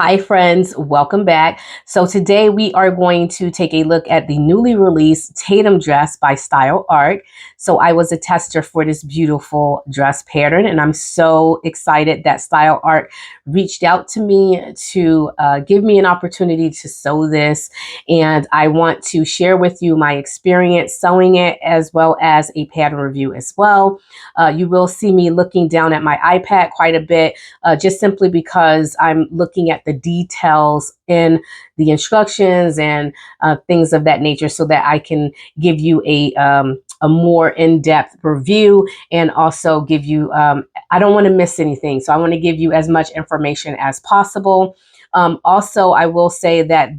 Hi friends, welcome back. So today we are going to take a look at the newly released Tatum dress by Style Art. So I was a tester for this beautiful dress pattern, and I'm so excited that Style Art reached out to me to give me an opportunity to sew this. And I want to share with you my experience sewing it, as well as a pattern review as well. You will see me looking down at my iPad quite a bit, just simply because I'm looking at the details in the instructions and things of that nature, so that I can give you a more in-depth review, and also give you, I don't want to miss anything. So I want to give you as much information as possible. Also, I will say that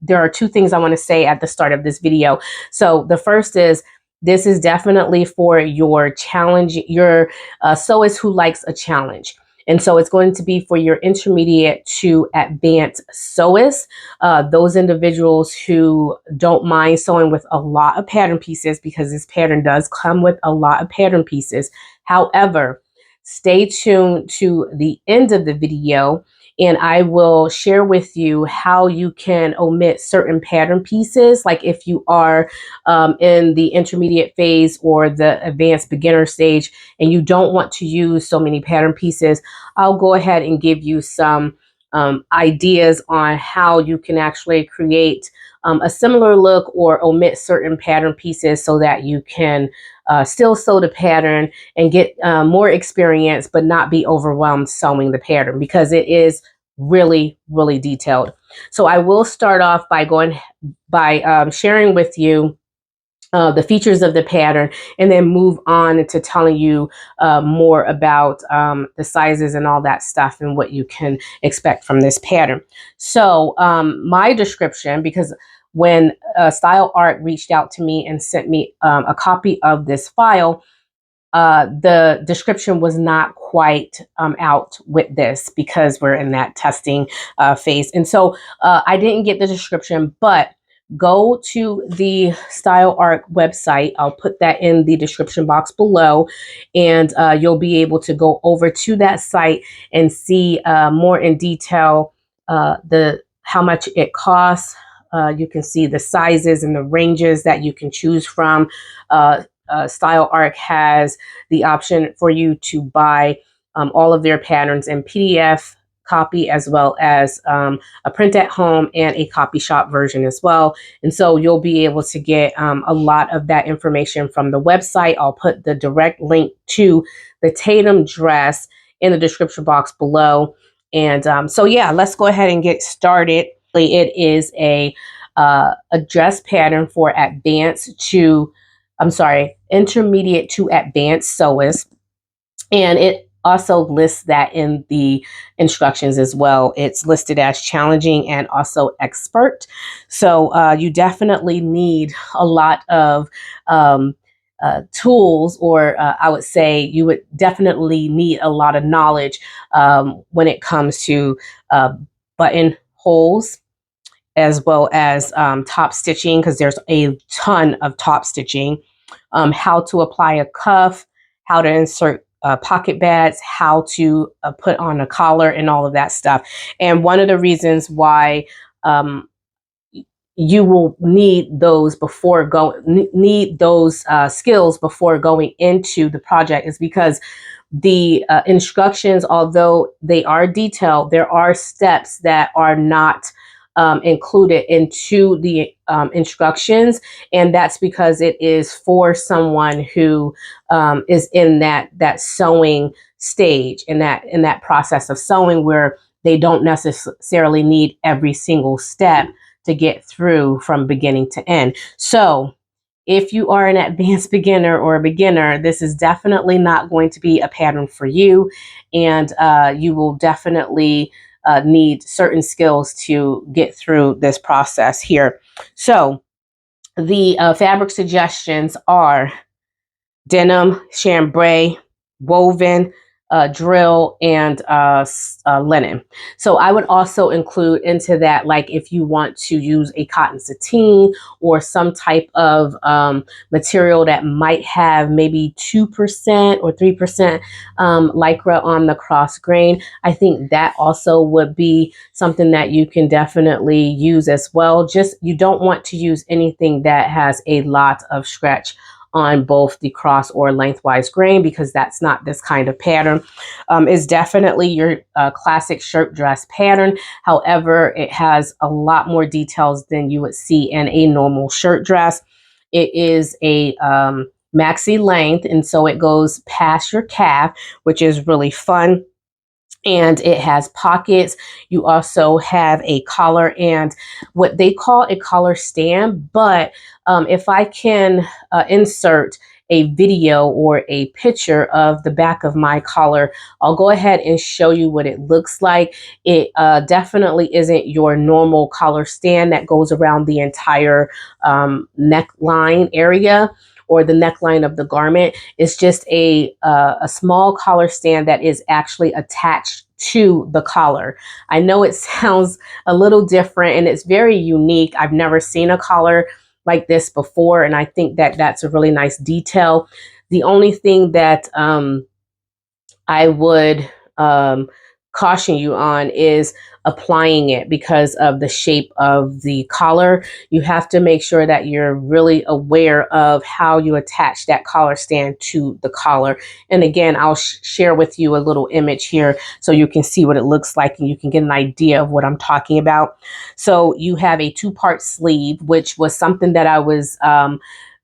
there are two things I want to say at the start of this video. So the first is, this is definitely for your challenge, your sewist who likes a challenge. And so it's going to be for your intermediate to advanced sewists, those individuals who don't mind sewing with a lot of pattern pieces, because this pattern does come with a lot of pattern pieces. However, stay tuned to the end of the video, and I will share with you how you can omit certain pattern pieces. Like if you are in the intermediate phase or the advanced beginner stage and you don't want to use so many pattern pieces, I'll go ahead and give you some ideas on how you can actually create a similar look or omit certain pattern pieces, so that you can still sew the pattern and get more experience, but not be overwhelmed sewing the pattern, because it is really, really detailed. So I will start off by sharing with you the features of the pattern, and then move on to telling you more about the sizes and all that stuff, and what you can expect from this pattern. So my description, because when Style Art reached out to me and sent me a copy of this file, the description was not quite out with this, because we're in that testing phase. And so I didn't get the description, but go to the Style Art website. I'll put that in the description box below, and you'll be able to go over to that site and see more in detail how much it costs. You can see the sizes and the ranges that you can choose from. Style Art has the option for you to buy all of their patterns in PDF copy, as well as a print at home and a copy shop version as well. And so you'll be able to get a lot of that information from the website. I'll put the direct link to the Tatum dress in the description box below. And so yeah, let's go ahead and get started. It is a dress pattern for intermediate to advanced sewists, and it also lists that in the instructions as well. It's listed as challenging and also expert. So you definitely need a lot of tools, or I would say you would definitely need a lot of knowledge when it comes to button holes, as well as top stitching, because there's a ton of top stitching, how to apply a cuff, how to insert pocket pads, how to put on a collar, and all of that stuff. And one of the reasons why you will need those skills before going into the project is because the instructions, although they are detailed, there are steps that are not included into the instructions, and that's because it is for someone who is in that sewing stage, in that process of sewing, where they don't necessarily need every single step to get through from beginning to end. So if you are an advanced beginner or a beginner, this is definitely not going to be a pattern for you, and you will definitely need certain skills to get through this process here. So the fabric suggestions are denim, chambray, woven, drill and linen. So I would also include into that, like if you want to use a cotton sateen or some type of material that might have maybe 2% or 3% lycra on the cross grain, I think that also would be something that you can definitely use as well. Just you don't want to use anything that has a lot of stretch on both the cross or lengthwise grain, because that's not this kind of pattern. It's definitely your classic shirt dress pattern. However, it has a lot more details than you would see in a normal shirt dress. It is a maxi length, and so it goes past your calf, which is really fun. And it has pockets. You also have a collar and what they call a collar stand. But if I can insert a video or a picture of the back of my collar, I'll go ahead and show you what it looks like. It definitely isn't your normal collar stand that goes around the entire neckline area or the neckline of the garment. It's just a small collar stand that is actually attached to the collar. I know it sounds a little different and it's very unique. I've never seen a collar like this before, and I think that that's a really nice detail. The only thing that I would caution you on is applying it because of the shape of the collar. You have to make sure that you're really aware of how you attach that collar stand to the collar. And again, I'll share with you a little image here so you can see what it looks like and you can get an idea of what I'm talking about. So you have a two-part sleeve, which was something that I was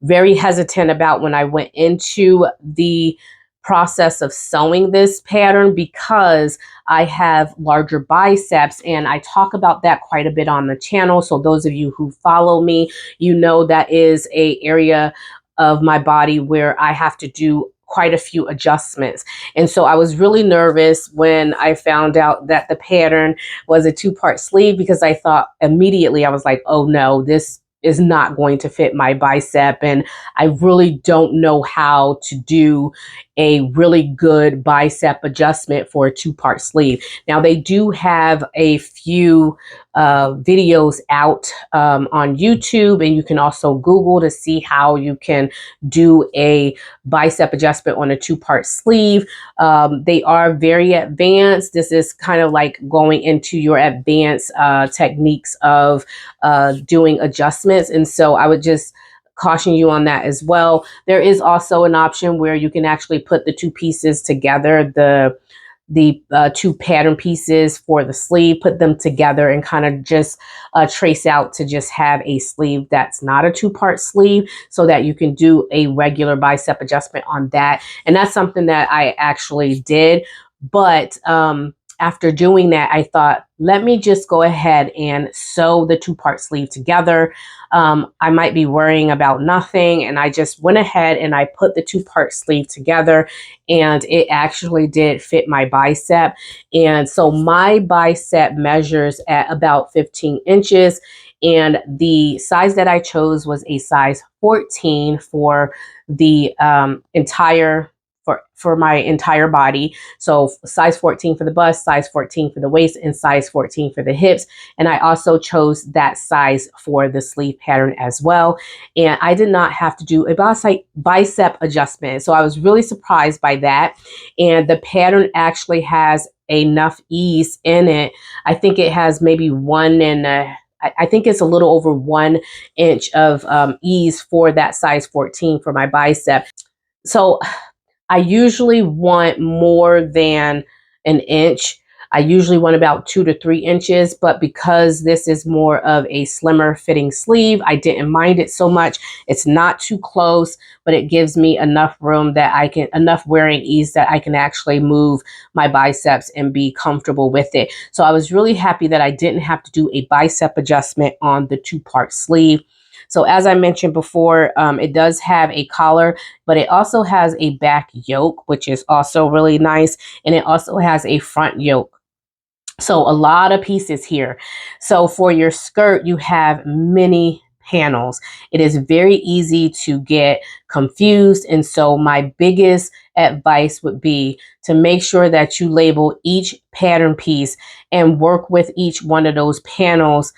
very hesitant about when I went into the process of sewing this pattern, because I have larger biceps, and I talk about that quite a bit on the channel. So those of you who follow me, you know that is an area of my body where I have to do quite a few adjustments. And so I was really nervous when I found out that the pattern was a two-part sleeve, because I thought immediately, I was like, oh no, this is not going to fit my bicep, and I really don't know how to do a really good bicep adjustment for a two-part sleeve. Now they do have a few videos out on YouTube, and you can also Google to see how you can do a bicep adjustment on a two-part sleeve. They are very advanced. This is kind of like going into your advanced techniques of doing adjustments, and so I would just caution you on that as well. There is also an option where you can actually put the two pieces together, the two pattern pieces for the sleeve, put them together and kind of just trace out to just have a sleeve that's not a two-part sleeve, so that you can do a regular bicep adjustment on that. And that's something that I actually did. But after doing that, I thought, let me just go ahead and sew the two-part sleeve together. I might be worrying about nothing. And I just went ahead and I put the two-part sleeve together, and it actually did fit my bicep. And so my bicep measures at about 15 inches. And the size that I chose was a size 14 for the for my entire body. So size 14 for the bust, size 14 for the waist, and size 14 for the hips. And I also chose that size for the sleeve pattern as well. And I did not have to do a bicep adjustment. So I was really surprised by that. And the pattern actually has enough ease in it. I think it has maybe I think it's a little over 1 inch of ease for that size 14 for my bicep. So I usually want more than an inch. I usually want about 2 to 3 inches, but because this is more of a slimmer fitting sleeve, I didn't mind it so much. It's not too close, but it gives me enough room that enough wearing ease that I can actually move my biceps and be comfortable with it. So I was really happy that I didn't have to do a bicep adjustment on the two-part sleeve. So as I mentioned before, it does have a collar, but it also has a back yoke, which is also really nice. And it also has a front yoke. So a lot of pieces here. So for your skirt, you have many panels. It is very easy to get confused. And so my biggest advice would be to make sure that you label each pattern piece and work with each one of those panels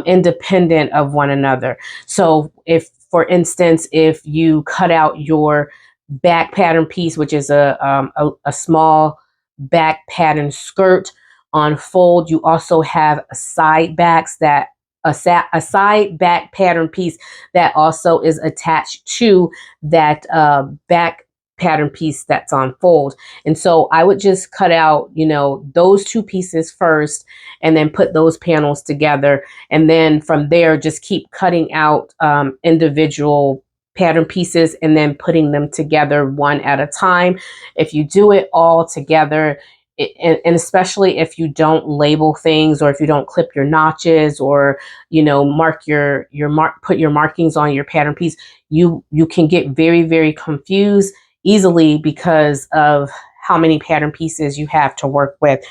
independent of one another. So if, for instance, if you cut out your back pattern piece, which is a small back pattern skirt on fold, you also have a side backs that a side back pattern piece that also is attached to that back pattern piece that's on fold. And so I would just cut out, you know, those two pieces first and then put those panels together. And then from there, just keep cutting out individual pattern pieces and then putting them together one at a time. If you do it all together, and especially if you don't label things, or if you don't clip your notches, or you know, put your markings on your pattern piece, you can get very, very confused easily because of how many pattern pieces you have to work with.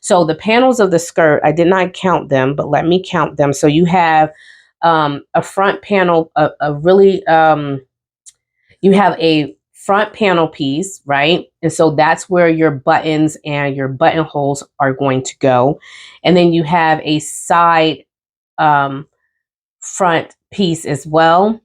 So the panels of the skirt, I did not count them, but let me count them. So you have a front panel, you have a front panel piece, right? And so that's where your buttons and your buttonholes are going to go. And then you have a side front piece as well.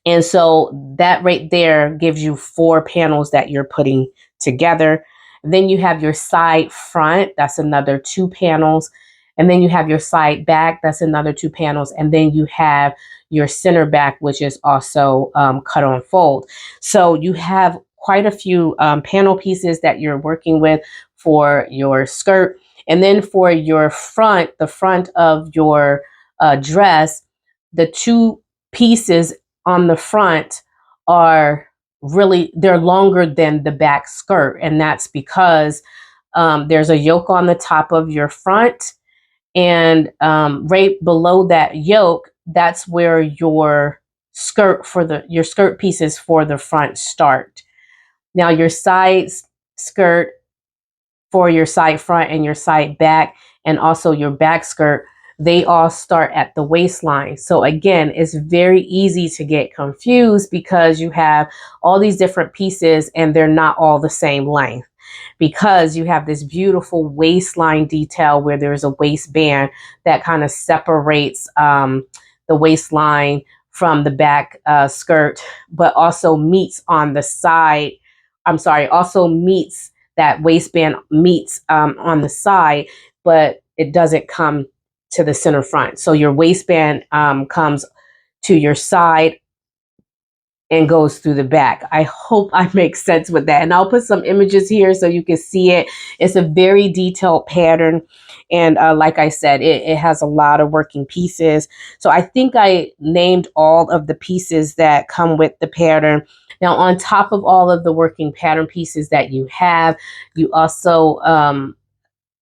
And so that right there gives you 4 panels that you're putting together. Then you have your side front, that's another 2 panels. And then you have your side back, that's another 2 panels. And then you have your center back, which is also cut on fold. So you have quite a few panel pieces that you're working with for your skirt. And then for your front, the front of your dress, the 2 pieces on the front are really, they're longer than the back skirt. And that's because there's a yoke on the top of your front, and right below that yoke, that's where your skirt your skirt pieces for the front start. Now your side skirt for your side front and your side back, and also your back skirt, they all start at the waistline. So again, it's very easy to get confused because you have all these different pieces and they're not all the same length, because you have this beautiful waistline detail where there's a waistband that kind of separates the waistline from the back skirt, but also meets on the side. Also meets, that waistband meets on the side, but it doesn't come to the center front. So your waistband comes to your side and goes through the back. I hope I make sense with that. And I'll put some images here so you can see it. It's a very detailed pattern. And like I said, it has a lot of working pieces. So I think I named all of the pieces that come with the pattern. Now, on top of all of the working pattern pieces that you have, you also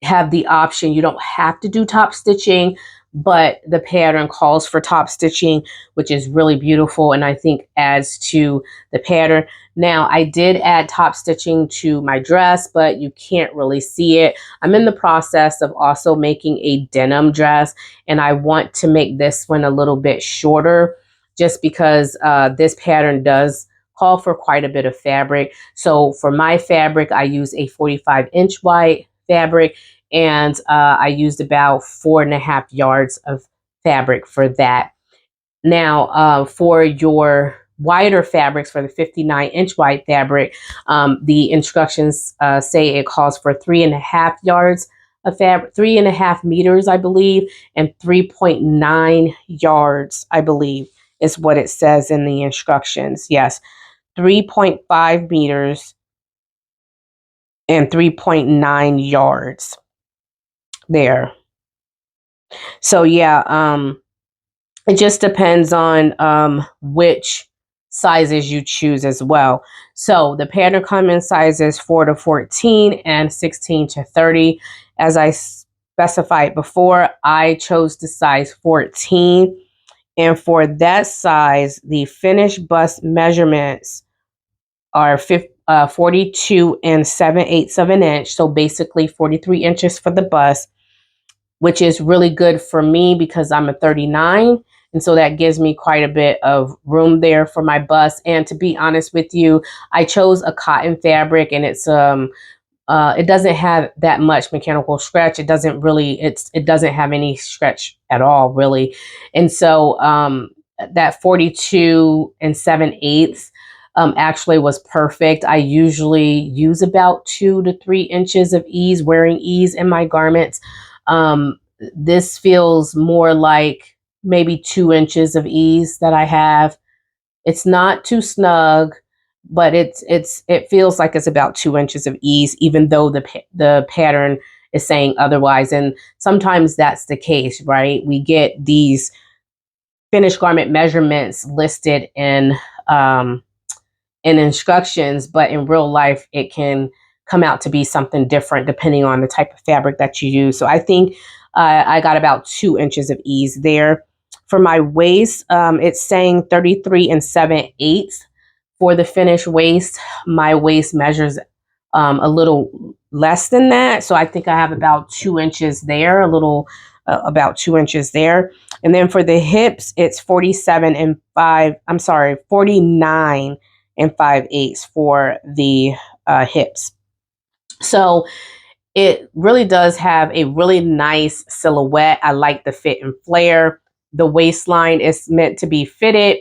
have the option, you don't have to do top stitching, but the pattern calls for top stitching, which is really beautiful and I think adds to the pattern. Now, I did add top stitching to my dress, but you can't really see it. I'm in the process of also making a denim dress, and I want to make this one a little bit shorter just because this pattern does call for quite a bit of fabric. So for my fabric, I use a 45-inch wide fabric, and I used about 4.5 yards of fabric for that. Now, for your wider fabrics, for the 59-inch wide fabric, the instructions say it calls for 3.5 yards of fabric, 3.5 meters, I believe, and 3.9 yards, I believe, is what it says in the instructions. Yes, 3.5 meters and 3.9 yards there. So yeah, it just depends on which sizes you choose as well. So the pattern comes in sizes 4 to 14 and 16 to 30. As I specified before, I chose the size 14. And for that size, the finished bust measurements are 42 and 7/8 of an inch. So basically 43 inches for the bust, which is really good for me because I'm a 39. And so that gives me quite a bit of room there for my bust. And to be honest with you, I chose a cotton fabric, and it doesn't have that much mechanical stretch. It doesn't have any stretch at all, really. And so that 42 and 7/8 actually was perfect. I usually use about 2 to 3 inches of wearing ease in my garments. This feels more like maybe 2 inches of ease that I have. It's not too snug, but it feels like it's about 2 inches of ease, even though the pattern is saying otherwise. And sometimes that's the case, right? We get these finished garment measurements listed in instructions, but in real life, it can come out to be something different depending on the type of fabric that you use. So I think I got about 2 inches of ease there. For my waist, it's saying 33 and 7/8 for the finished waist. My waist measures a little less than that. So I think I have about 2 inches there, about 2 inches there. And then for the hips, it's 49 and 5/8 for the hips. So it really does have a really nice silhouette. I like the fit and flare. The waistline is meant to be fitted,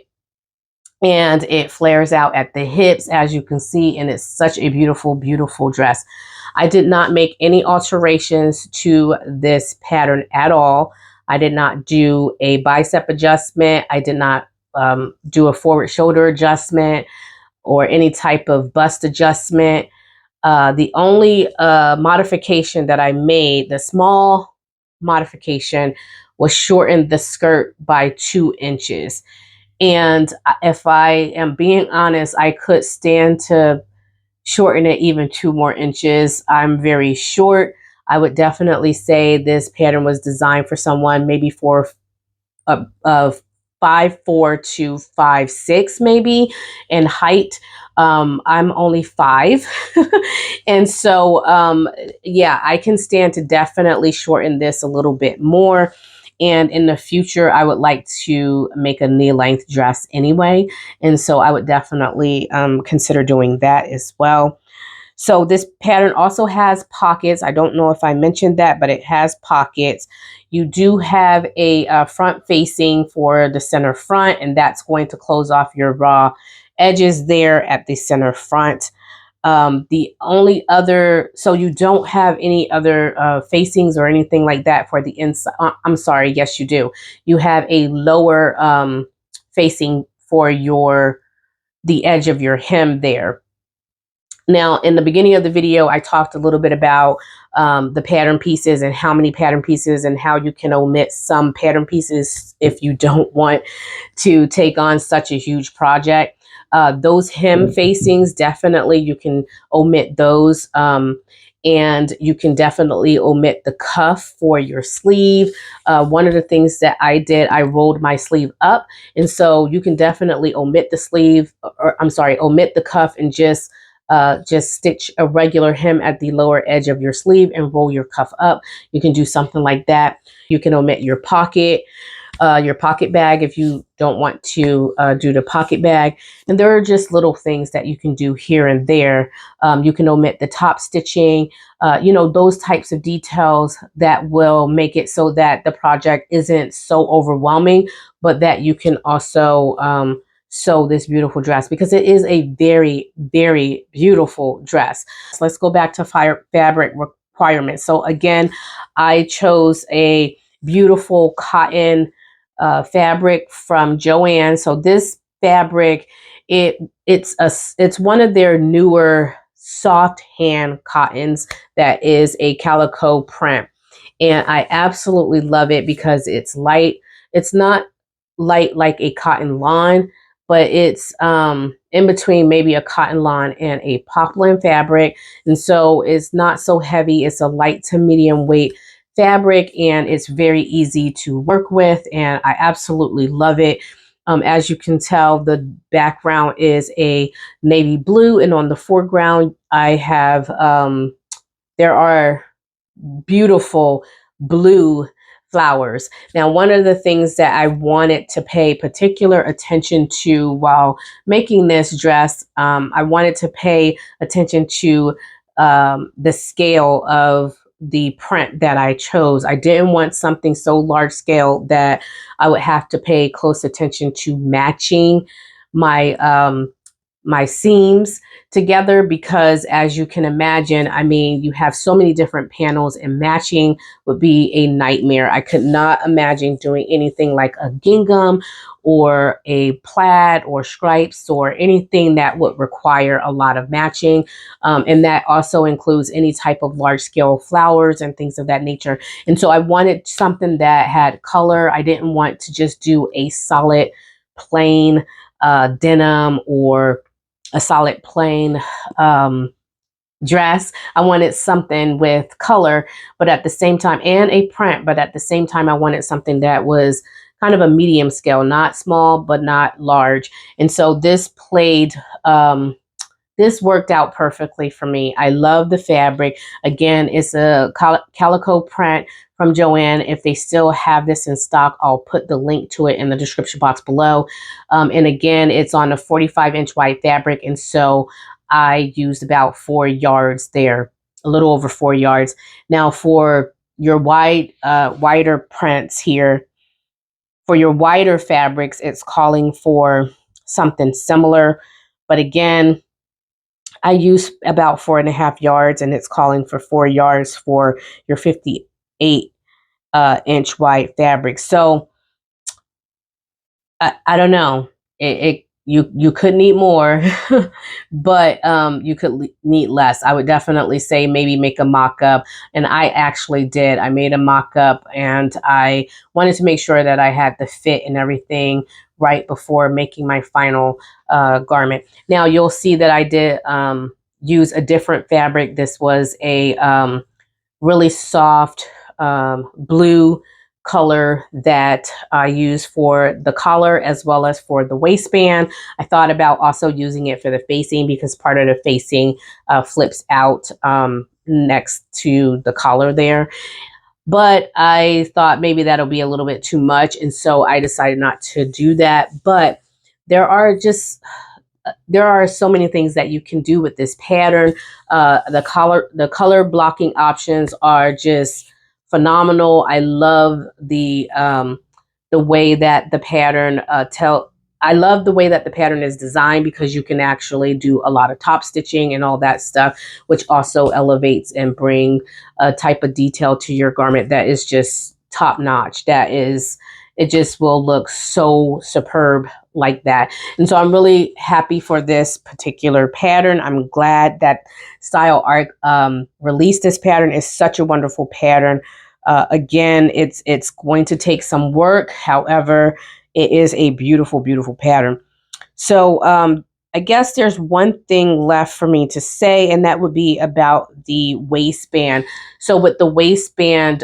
and it flares out at the hips, as you can see, and it's such a beautiful, beautiful dress. I did not make any alterations to this pattern at all. I did not do a bicep adjustment. I did not do a forward shoulder adjustment or any type of bust adjustment. The only modification that I made, the small modification, was shorten the skirt by 2 inches. And if I am being honest, I could stand to shorten it even 2 more inches. I'm very short. I would definitely say this pattern was designed for someone maybe for of 5'4" to 5'6" maybe in height. I'm only 5. And so, yeah, I can stand to definitely shorten this a little bit more. And in the future, I would like to make a knee length dress anyway. And so I would definitely consider doing that as well. So this pattern also has pockets. I don't know if I mentioned that, but it has pockets. You do have a front facing for the center front, and that's going to close off your raw edges there at the center front. The only other, so you don't have any other facings or anything like that for the inside. I'm sorry, yes, you do. You have a lower facing for the edge of your hem there. Now, in the beginning of the video, I talked a little bit about the pattern pieces and how many pattern pieces and how you can omit some pattern pieces if you don't want to take on such a huge project. Those hem facings, definitely you can omit those. And you can definitely omit the cuff for your sleeve. One of the things that I did, I rolled my sleeve up. And so you can definitely omit the sleeve, or I'm sorry, omit the cuff and just stitch a regular hem at the lower edge of your sleeve and roll your cuff up. You can do something like that. You can omit your pocket bag if you don't want to do the pocket bag. And there are just little things that you can do here and there. You can omit the top stitching, those types of details that will make it so that the project isn't so overwhelming, but that you can also sew this beautiful dress, because it is a very, very beautiful dress. So let's go back to fabric requirements. So again, I chose a beautiful cotton fabric from Joann. So this fabric, it's one of their newer soft hand cottons that is a calico print, and I absolutely love it because it's light. It's not light like a cotton lawn, but it's in between maybe a cotton lawn and a poplin fabric. And so it's not so heavy. It's a light to medium weight fabric, and it's very easy to work with, and I absolutely love it. As you can tell, the background is a navy blue, and on the foreground, I have, there are beautiful blue flowers. Now, one of the things that I wanted to pay particular attention to while making this dress, I wanted to pay attention to the scale of the print that I chose. I didn't want something so large scale that I would have to pay close attention to matching my my seams together, because as you can imagine, I mean, you have so many different panels and matching would be a nightmare. I could not imagine doing anything like a gingham or a plaid or stripes or anything that would require a lot of matching. And that also includes any type of large scale flowers and things of that nature. And so I wanted something that had color. I didn't want to just do a solid plain denim or a solid plain dress. I wanted something with color, but at the same time, and a print, but at the same time, I wanted something that was kind of a medium scale, not small, but not large. And so this this worked out perfectly for me. I love the fabric. Again, it's a calico print from Joann. If they still have this in stock, I'll put the link to it in the description box below. And again, it's on a 45-inch wide fabric. And so I used about 4 yards there, a little over 4 yards. Now for your wider prints here, for your wider fabrics, it's calling for something similar. But again, I use about 4.5 yards, and it's calling for 4 yards for your 58 inch wide fabric. So I don't know. You could need more, but you could need less. I would definitely say maybe make a mock-up, and I actually did. I made a mock-up, and I wanted to make sure that I had the fit and everything right before making my final garment. Now you'll see that I did use a different fabric. This was a really soft blue color that I use for the collar as well as for the waistband. I thought about also using it for the facing because part of the facing flips out next to the collar there. But I thought maybe that'll be a little bit too much, and so I decided not to do that. But there are so many things that you can do with this pattern. The color blocking options are just phenomenal. I love the way that the pattern I love the way that the pattern is designed, because you can actually do a lot of top stitching and all that stuff, which also elevates and bring a type of detail to your garment that is just top notch. It just will look so superb like that. And so I'm really happy for this particular pattern. I'm glad that Style Art released this pattern. It's such a wonderful pattern. Again, it's going to take some work. However, it is a beautiful, beautiful pattern. So I guess there's one thing left for me to say, and that would be about the waistband. So with the waistband,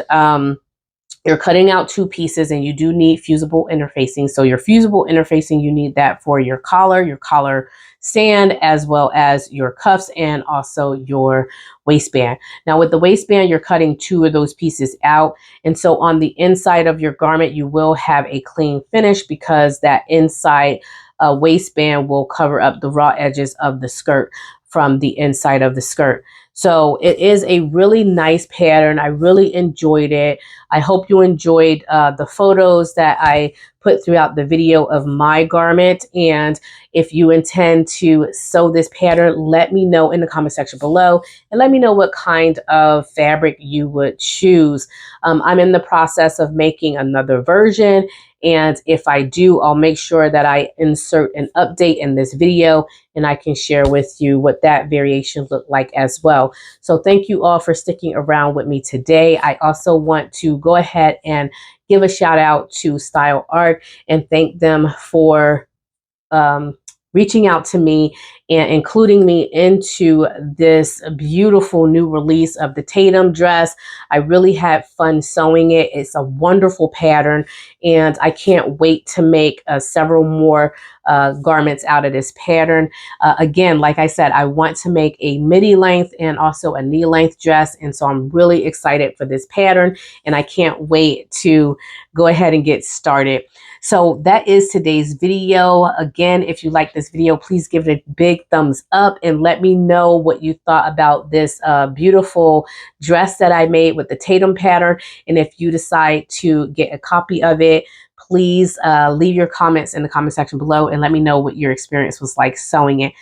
you're cutting out 2 pieces, and you do need fusible interfacing. So your fusible interfacing, you need that for your collar stand, as well as your cuffs and also your waistband. Now with the waistband, you're cutting 2 of those pieces out. And so on the inside of your garment, you will have a clean finish, because that inside waistband will cover up the raw edges of the skirt from the inside of the skirt. So it is a really nice pattern. I really enjoyed it. I hope you enjoyed the photos that I put throughout the video of my garment. And if you intend to sew this pattern, let me know in the comment section below, and let me know what kind of fabric you would choose. I'm in the process of making another version, and if I do, I'll make sure that I insert an update in this video, and I can share with you what that variation looked like as well. So thank you all for sticking around with me today. I also want to go ahead and give a shout out to Style Art and thank them for reaching out to me and including me into this beautiful new release of the Tatum dress. I really had fun sewing it. It's a wonderful pattern, and I can't wait to make several more garments out of this pattern. Again, like I said, I want to make a midi length and also a knee length dress, and so I'm really excited for this pattern, and I can't wait to go ahead and get started. So that is today's video. Again, if you like this video, please give it a big thumbs up and let me know what you thought about this beautiful dress that I made with the Tatum pattern. And if you decide to get a copy of it, please leave your comments in the comment section below and let me know what your experience was like sewing it.